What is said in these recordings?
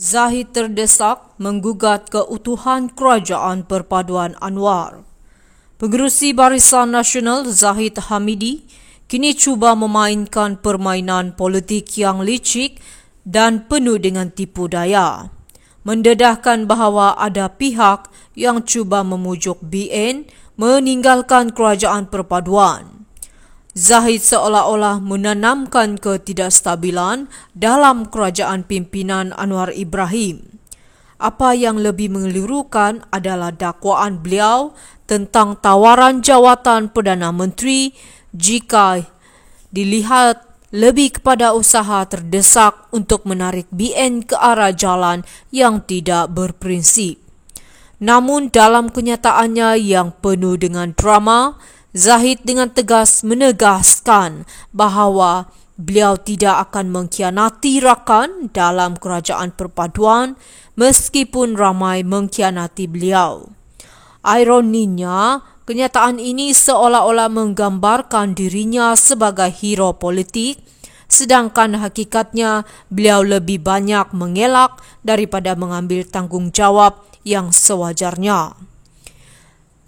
Zahid terdesak menggugat keutuhan Kerajaan Perpaduan Anwar. Pengerusi Barisan Nasional Zahid Hamidi kini cuba memainkan permainan politik yang licik dan penuh dengan tipu daya, mendedahkan bahawa ada pihak yang cuba memujuk BN meninggalkan Kerajaan Perpaduan. Zahid seolah-olah menanamkan ketidakstabilan dalam kerajaan pimpinan Anwar Ibrahim. Apa yang lebih mengelirukan adalah dakwaan beliau tentang tawaran jawatan Perdana Menteri jika dilihat lebih kepada usaha terdesak untuk menarik BN ke arah jalan yang tidak berprinsip. Namun dalam kenyataannya yang penuh dengan drama, Zahid dengan tegas menegaskan bahawa beliau tidak akan mengkhianati rakan dalam Kerajaan Perpaduan meskipun ramai mengkhianati beliau. Ironinya, kenyataan ini seolah-olah menggambarkan dirinya sebagai hero politik, sedangkan hakikatnya beliau lebih banyak mengelak daripada mengambil tanggungjawab yang sewajarnya.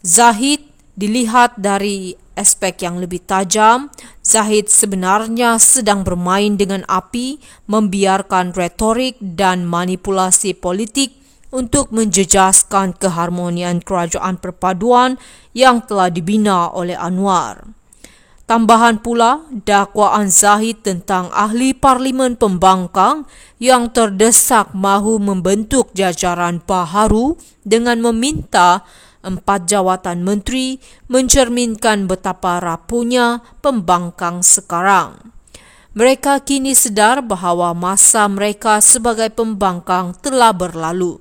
Zahid dilihat dari aspek yang lebih tajam, Zahid sebenarnya sedang bermain dengan api, membiarkan retorik dan manipulasi politik untuk menjejaskan keharmonian Kerajaan Perpaduan yang telah dibina oleh Anwar. Tambahan pula, dakwaan Zahid tentang ahli parlimen pembangkang yang terdesak mahu membentuk jajaran baharu dengan meminta 4 jawatan menteri mencerminkan betapa rapuhnya pembangkang sekarang. Mereka kini sedar bahawa masa mereka sebagai pembangkang telah berlalu.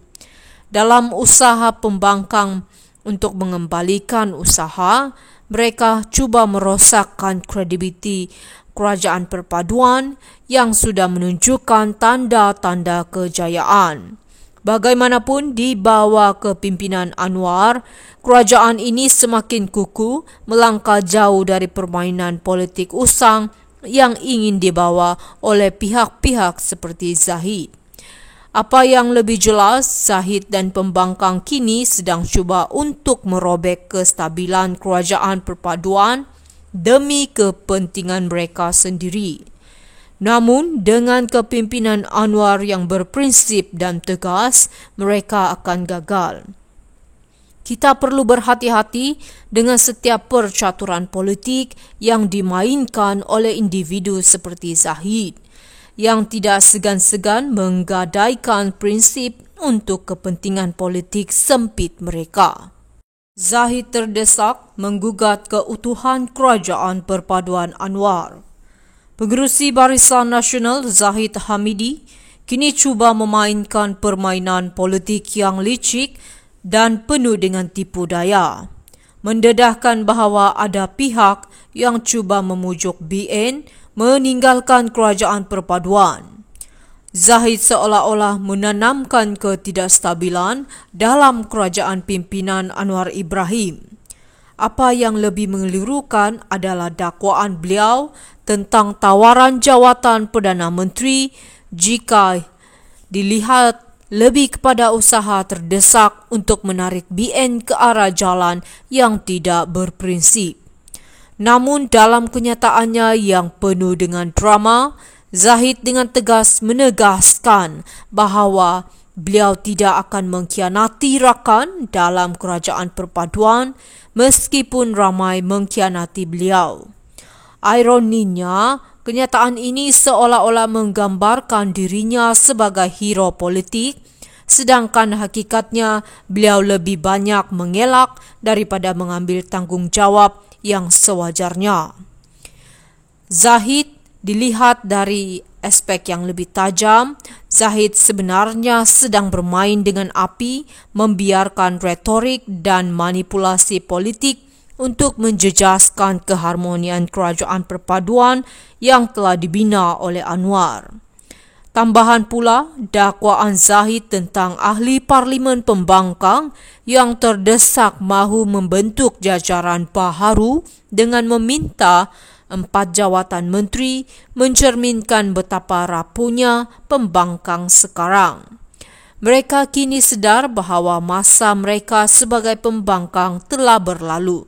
Dalam usaha pembangkang untuk mengembalikan usaha, mereka cuba merosakkan kredibiliti Kerajaan Perpaduan yang sudah menunjukkan tanda-tanda kejayaan. Bagaimanapun di bawah kepimpinan Anwar, kerajaan ini semakin kukuh melangkah jauh dari permainan politik usang yang ingin dibawa oleh pihak-pihak seperti Zahid. Apa yang lebih jelas, Zahid dan pembangkang kini sedang cuba untuk merobek kestabilan Kerajaan Perpaduan demi kepentingan mereka sendiri. Namun, dengan kepimpinan Anwar yang berprinsip dan tegas, mereka akan gagal. Kita perlu berhati-hati dengan setiap percaturan politik yang dimainkan oleh individu seperti Zahid, yang tidak segan-segan menggadaikan prinsip untuk kepentingan politik sempit mereka. Zahid terdesak menggugat keutuhan Kerajaan Perpaduan Anwar. Pengerusi Barisan Nasional Zahid Hamidi kini cuba memainkan permainan politik yang licik dan penuh dengan tipu daya, mendedahkan bahawa ada pihak yang cuba memujuk BN meninggalkan Kerajaan Perpaduan. Zahid seolah-olah menanamkan ketidakstabilan dalam kerajaan pimpinan Anwar Ibrahim. Apa yang lebih mengelirukan adalah dakwaan beliau tentang tawaran jawatan Perdana Menteri jika dilihat lebih kepada usaha terdesak untuk menarik BN ke arah jalan yang tidak berprinsip. Namun dalam kenyataannya yang penuh dengan drama, Zahid dengan tegas menegaskan bahawa beliau tidak akan mengkhianati rakan dalam Kerajaan Perpaduan meskipun ramai mengkhianati beliau. Ironinya, kenyataan ini seolah-olah menggambarkan dirinya sebagai hero politik, sedangkan hakikatnya beliau lebih banyak mengelak daripada mengambil tanggungjawab yang sewajarnya. Zahid dilihat dari aspek yang lebih tajam, Zahid sebenarnya sedang bermain dengan api, membiarkan retorik dan manipulasi politik untuk menjejaskan keharmonian Kerajaan Perpaduan yang telah dibina oleh Anwar. Tambahan pula, dakwaan Zahid tentang ahli parlimen pembangkang yang terdesak mahu membentuk jajaran baharu dengan meminta 4 jawatan menteri mencerminkan betapa rapuhnya pembangkang sekarang. Mereka kini sedar bahawa masa mereka sebagai pembangkang telah berlalu.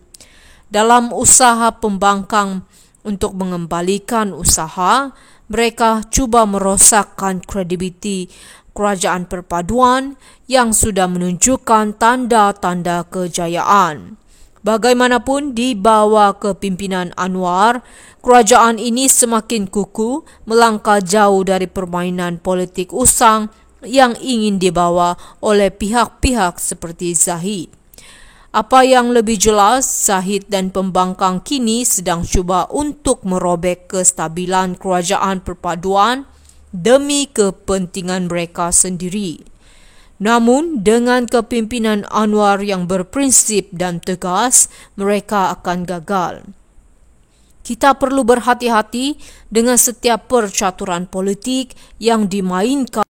Dalam usaha pembangkang untuk mengembalikan usaha, mereka cuba merosakkan kredibiliti kerajaan perpaduan yang sudah menunjukkan tanda-tanda kejayaan. Bagaimanapun, di bawah kepimpinan Anwar, kerajaan ini semakin kukuh melangkah jauh dari permainan politik usang yang ingin dibawa oleh pihak-pihak seperti Zahid. Apa yang lebih jelas, Zahid dan pembangkang kini sedang cuba untuk merobek kestabilan kerajaan perpaduan demi kepentingan mereka sendiri. Namun, dengan kepimpinan Anwar yang berprinsip dan tegas, mereka akan gagal. Kita perlu berhati-hati dengan setiap percaturan politik yang dimainkan